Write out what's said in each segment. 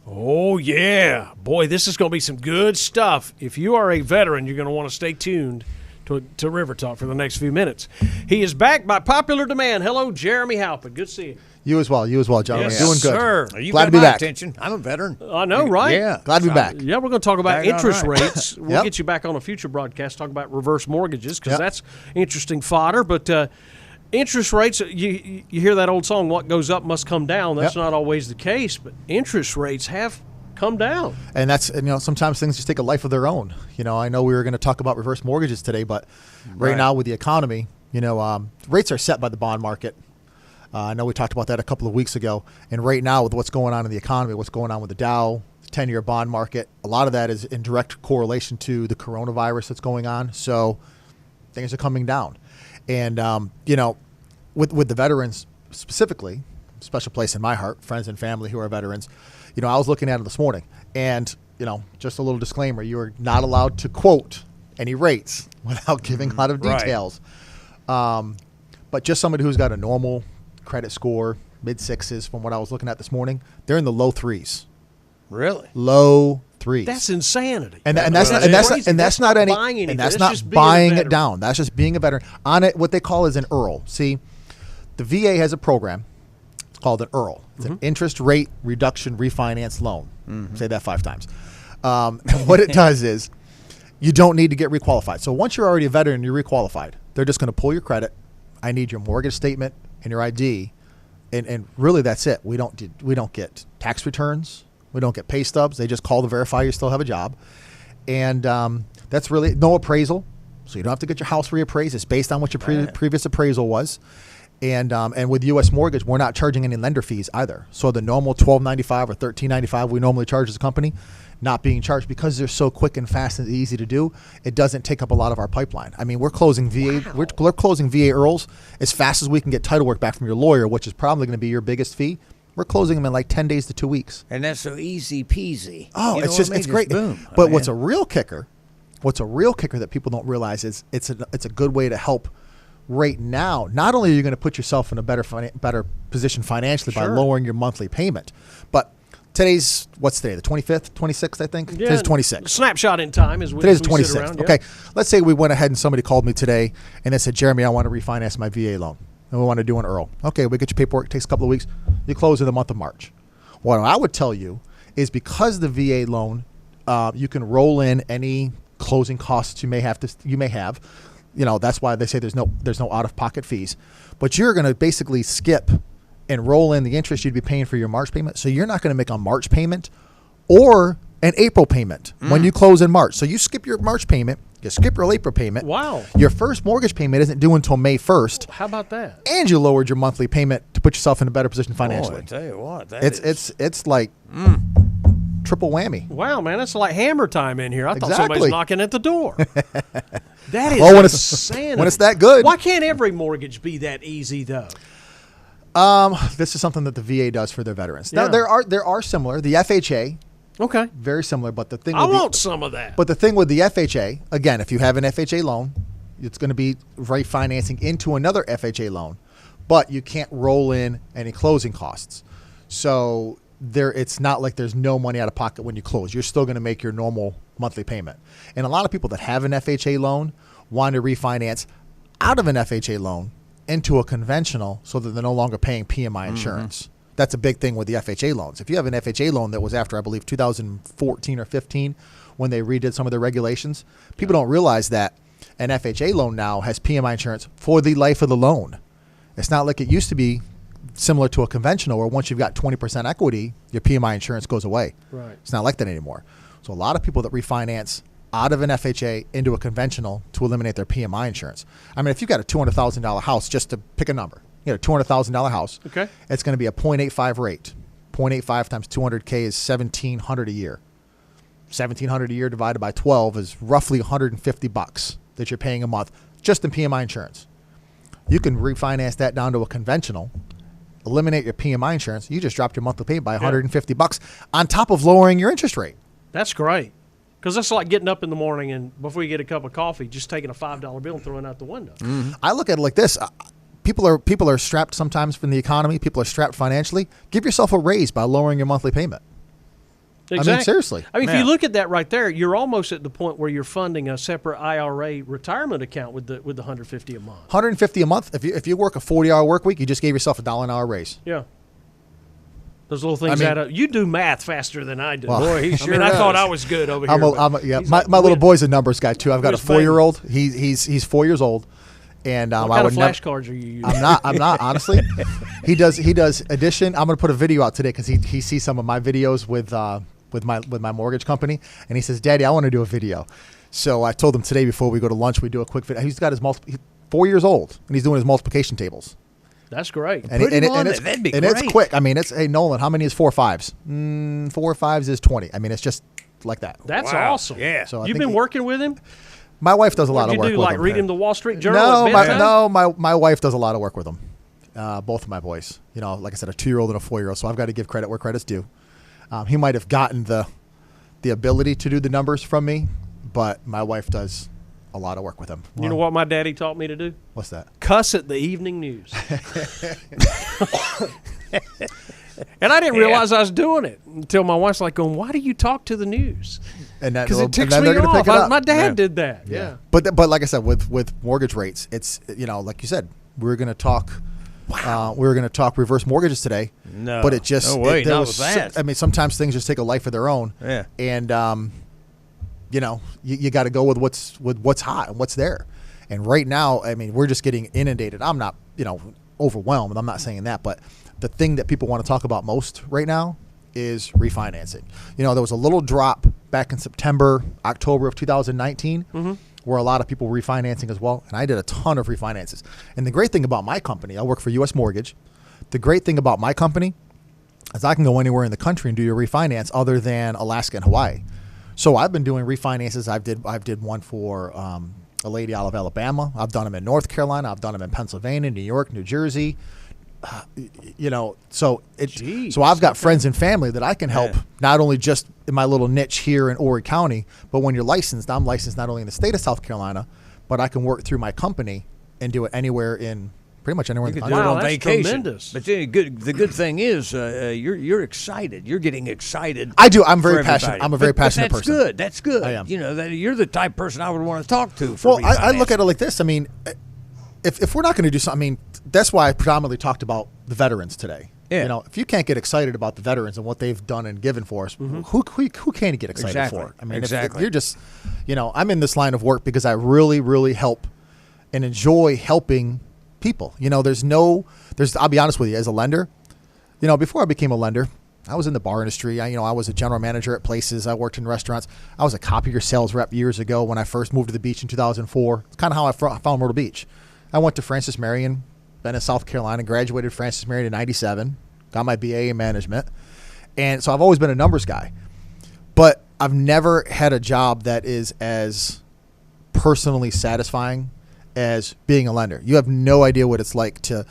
Oh, yeah. Boy, this is going to be some good stuff. If you are a veteran, you're going to want to stay tuned to River Talk for the next few minutes. He is back by popular demand. Hello, Jeremy Halpin. Good to see you. You as well, gentlemen. Yes, Doing good. sir. You Glad got to be my back. attention. I'm a veteran. I know, right? Yeah. Glad to be back. Yeah, we're going to talk about Dang, interest all right. rates. We'll Yep. get you back on a future broadcast, talk about reverse mortgages, because Yep. that's interesting fodder. But interest rates, you hear that old song, what goes up must come down. That's Yep. not always the case, but interest rates have come down. And that's, sometimes things just take a life of their own. I know we were going to talk about reverse mortgages today, but right now with the economy, rates are set by the bond market. I know we talked about that a couple of weeks ago. And right now with what's going on in the economy, what's going on with the Dow, the 10-year bond market, a lot of that is in direct correlation to the coronavirus that's going on. So things are coming down. And, with the veterans specifically, special place in my heart, friends and family who are veterans, I was looking at it this morning. And, just a little disclaimer, you are not allowed to quote any rates without giving a lot of details. Right. But just somebody who's got a normal credit score, mid-sixes from what I was looking at this morning, they're in the low threes. Really? Low threes. That's insanity. And that's not buying it down. That's just being a veteran. On it, what they call is an IRL. See, the VA has a program. It's called an IRL. It's an interest rate reduction refinance loan. Say that 5 times. And what it does is you don't need to get requalified. So once you're already a veteran, you're requalified. They're just going to pull your credit. I need your mortgage statement and your ID, and really that's it. We don't get tax returns. We don't get pay stubs. They just call to verify you still have a job, and that's really no appraisal. So you don't have to get your house reappraised. It's based on what your previous appraisal was, and with U.S. Mortgage, we're not charging any lender fees either. So the normal $12.95 or $13.95 we normally charge as a company, not being charged because they're so quick and fast and easy to do. It doesn't take up a lot of our pipeline. I mean, we're closing VA we're closing VA IRLs as fast as we can get title work back from your lawyer, which is probably going to be your biggest fee. We're closing them in like 10 days to 2 weeks. And that's so easy peasy. Oh, it's great. Boom. But what's a real kicker that people don't realize is it's a good way to help right now. Not only are you going to put yourself in a better position financially by lowering your monthly payment, but what's today? The 25th, 26th, I think? Yeah, Today's 26th. Snapshot in time is Today's we 26th. sit around, Okay. Let's say we went ahead and somebody called me today and they said, Jeremy, I want to refinance my VA loan and we want to do an IRL. Okay, we get your paperwork. It takes a couple of weeks. You close in the month of March. What I would tell you is because the VA loan, you can roll in any closing costs you may have. That's why they say there's no out-of-pocket fees. But you're going to basically skip and roll in the interest you'd be paying for your March payment. So you're not going to make a March payment or an April payment when you close in March. So you skip your March payment, you skip your April payment. Wow. Your first mortgage payment isn't due until May 1st. How about that? And you lowered your monthly payment to put yourself in a better position financially. Boy, I tell you what, It's like triple whammy. Wow, man, it's like hammer time in here. I thought Exactly. somebody's knocking at the door. That is Well, insanity. when it's that good. Why can't every mortgage be that easy, though? This is something that the VA does for their veterans. Yeah. Now there are similar. The FHA, Okay. very similar, but the thing I with want some of that. But the thing with the FHA, again, if you have an FHA loan, it's going to be refinancing into another FHA loan, but you can't roll in any closing costs. So it's not like there's no money out of pocket when you close. You're still going to make your normal monthly payment. And a lot of people that have an FHA loan want to refinance out of an FHA loan into a conventional so that they're no longer paying PMI insurance. That's a big thing with the FHA loans. If you have an FHA loan that was after, I believe, 2014 or 15 when they redid some of the regulations, people don't realize that an FHA loan now has PMI insurance for the life of the loan. It's not like it used to be similar to a conventional where once you've got 20% equity, your PMI insurance goes away. Right. It's not like that anymore. So a lot of people that refinance out of an FHA into a conventional to eliminate their PMI insurance. I mean, if you've got a $200,000 house, just to pick a number, $200,000 house, Okay. it's going to be a 0.85 rate. 0.85 times 200K is $1,700 a year. $1,700 a year divided by 12 is roughly $150 that you're paying a month just in PMI insurance. You can refinance that down to a conventional, eliminate your PMI insurance. You just dropped your monthly payment by $150 on top of lowering your interest rate. That's great. Because that's like getting up in the morning and before you get a cup of coffee, just taking a $5 bill and throwing it out the window. I look at it like this. people are strapped sometimes from the economy. People are strapped financially. Give yourself a raise by lowering your monthly payment. Exactly. I mean, seriously. I mean, if you look at that right there, you're almost at the point where you're funding a separate IRA retirement account with the $150 a month. $150 a month. If you work a 40-hour work week, you just gave yourself $1 an hour raise. Yeah. Those little things add up. You do math faster than I do. Well, Boy, he sure I does. thought I was good over here. My little boy's a numbers guy too. I've got a 4-year-old. He's 4 years old, and what kind of flashcards are you using? I'm not honestly. He does addition. I'm going to put a video out today because he sees some of my videos with my mortgage company, and he says, "Daddy, I want to do a video." So I told him today before we go to lunch, we do a quick video. He's got his 4 years old, and he's doing his multiplication tables. That's great. That'd be great. It's quick. I mean, hey, Nolan, how many is 4 5s? 4 5s is 20. I mean, it's just like that. That's Wow. awesome. Yeah. So You've been working with him? My wife does a lot of work What do you do, with like him. read him the Wall Street Journal at bedtime? My wife does a lot of work with him. Both of my boys. You know, like I said, a 2-year-old and a 4-year-old. So I've got to give credit where credit's due. He might have gotten the ability to do the numbers from me, but my wife does a lot of work with him. You know what my daddy taught me to do? What's that? Cuss at the evening news. And I didn't realize I was doing it until my wife's like going, "Why do you talk to the news?" Because it ticks me off. My dad did that. Yeah. But like I said, with mortgage rates, it's, like you said, we're going to talk. Wow. We were going to talk reverse mortgages today. No. But it just No way, there not was with that. I mean, sometimes things just take a life of their own. Yeah. And you got to go with what's hot and what's there. And right now, I mean, we're just getting inundated. I'm not, overwhelmed. I'm not saying that, but the thing that people want to talk about most right now is refinancing. There was a little drop back in September, October of 2019, where a lot of people were refinancing as well. And I did a ton of refinances. And the great thing about my company, I work for U.S. Mortgage. The great thing about my company is I can go anywhere in the country and do your refinance other than Alaska and Hawaii. So I've been doing refinances. I did one for a lady out of Alabama. I've done them in North Carolina. I've done them in Pennsylvania, New York, New Jersey. So I've got friends and family that I can help, not only just in my little niche here in Horry County, but when you're licensed, I'm licensed not only in the state of South Carolina, but I can work through my company and do it pretty much anywhere in the You could country. do it on that's vacation. tremendous. But the good thing is you're excited. You're getting excited. I do. I'm very for passionate. everybody. I'm a very passionate that's person. Good. That's good. I am. That you're the type of person I would want to talk to. For Well, I look refinancing. at it like this. I mean, if we're not going to do something, I mean, that's why I predominantly talked about the veterans today. Yeah. If you can't get excited about the veterans and what they've done and given for us, who can you get excited Exactly. for? I mean, Exactly. if you're just, I'm in this line of work because I really, really help and enjoy helping people. I'll be honest with you, as a lender, before I became a lender, I was in the bar industry. I was a general manager at places. I worked in restaurants. I was a copier sales rep years ago when I first moved to the beach in 2004. It's kind of how I found Myrtle Beach. I went to Francis Marion, been in South Carolina, graduated Francis Marion in 97, got my BA in management. And so I've always been a numbers guy. But I've never had a job that is as personally satisfying as being a lender. You have no idea what it's like to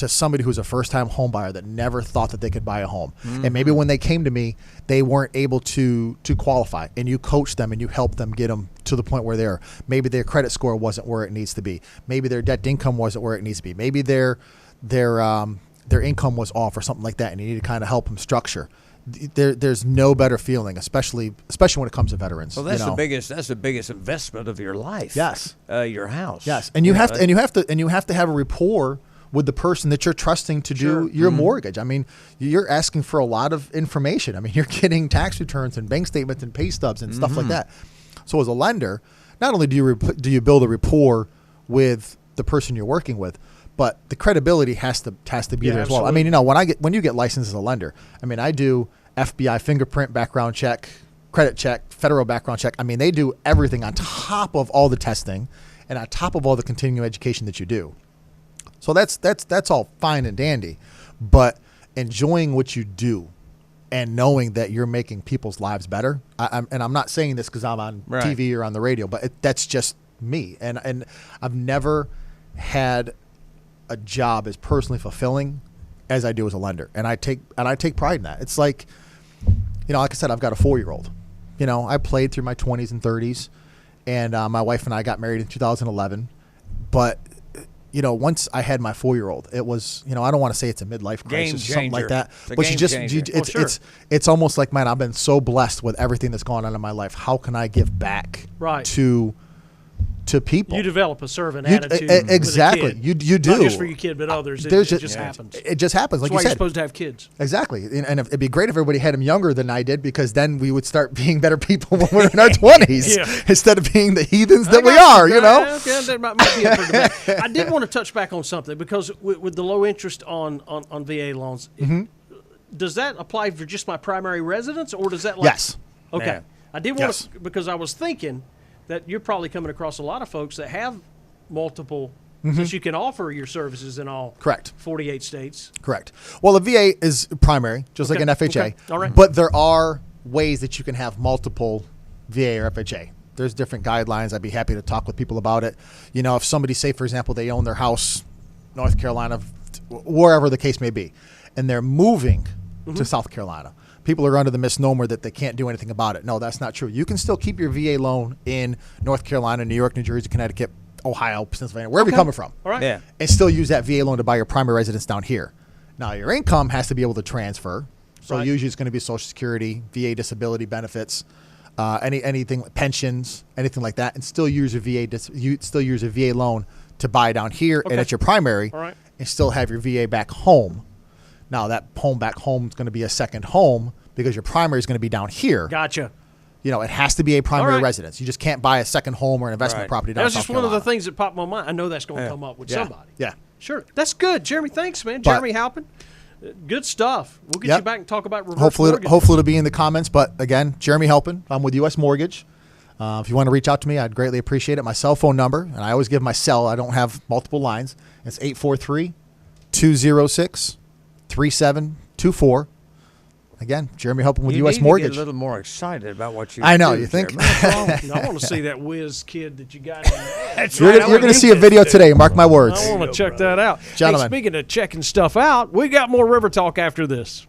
somebody who's a first-time home buyer that never thought that they could buy a home. And maybe when they came to me, they weren't able to qualify, and you coached them and you helped them get them to the point where they're. Maybe their credit score wasn't where it needs to be. Maybe their debt to income wasn't where it needs to be. Maybe their income was off or something like that, and you need to kind of help them structure. There's no better feeling, especially when it comes to veterans. Well, that's the biggest investment of your life. Yes. Your house. Yes, and you have to have a rapport with the person that you're trusting to do your mortgage. I mean, you're asking for a lot of information. I mean, you're getting tax returns and bank statements and pay stubs and stuff like that. So as a lender, not only do you build a rapport with the person you're working with, but the credibility has to be there as well. Absolutely. I mean, when you get licensed as a lender, I mean, I do FBI fingerprint background check, credit check, federal background check. I mean, they do everything on top of all the testing and on top of all the continuing education that you do. So that's all fine and dandy, but enjoying what you do and knowing that you're making people's lives better. I'm not saying this because I'm on TV or on the radio, but that's just me. And I've never had a job as personally fulfilling as I do as a lender, and I take pride in that. It's like, like I said, I've got a 4-year-old. I played through my 20s and 30s, and my wife and I got married in 2011, but once I had my 4-year-old, it was, I don't want to say it's a midlife crisis or something like that, It's a but game changer. it's almost like, man, I've been so blessed with everything that's gone on in my life. How can I give back to people? You develop a servant attitude. Exactly. With a kid. You do. Not just for your kid, but others. It just happens. It just happens. Like That's why you said, you're supposed to have kids. Exactly. And it'd be great if everybody had them younger than I did, because then we would start being better people when we're in our 20s instead of being the heathens that we are, Yeah, that might be up for debate. I did want to touch back on something, because with the low interest on VA loans, does that apply for just my primary residence, or does that Yes. Okay. Yeah. I did want to, because I was thinking that you're probably coming across a lot of folks that have multiple, since you can offer your services in all 48 states. Correct. Well, the VA is primary, just like an FHA. Okay. All right. But there are ways that you can have multiple VA or FHA. There's different guidelines. I'd be happy to talk with people about it. If somebody, say, for example, they own their house, North Carolina, wherever the case may be, and they're moving to South Carolina. People are under the misnomer that they can't do anything about it. No, that's not true. You can still keep your VA loan in North Carolina, New York, New Jersey, Connecticut, Ohio, Pennsylvania, wherever you're coming from. All right. Yeah. And still use that VA loan to buy your primary residence down here. Now, your income has to be able to transfer. So usually it's going to be Social Security, VA disability benefits, anything, pensions, anything like that, and still use your VA loan to buy down here, and it's your primary, and still have your VA back home. Now, that home back home is going to be a second home, because your primary is going to be down here. Gotcha. It has to be a primary residence. You just can't buy a second home or an investment property down That's South just one of Carolina. the things that popped in my mind. I know that's going to come up with somebody. Yeah. Sure. That's good. Jeremy, thanks, man. Jeremy Halpin. Good stuff. We'll get you back and talk about reverse mortgage. Hopefully it'll be in the comments. But again, Jeremy Halpin. I'm with U.S. Mortgage. If you want to reach out to me, I'd greatly appreciate it. My cell phone number, and I always give my cell. I don't have multiple lines. It's 843-206-3724. Again, Jeremy Halpin with U.S. Mortgage. Get a little more excited about what you I know. do, You think? I want to see that whiz kid that you got in there. You're going to see a video today. Mark my words. I want to check that out. Gentlemen. Hey, speaking of checking stuff out, we got more River Talk after this.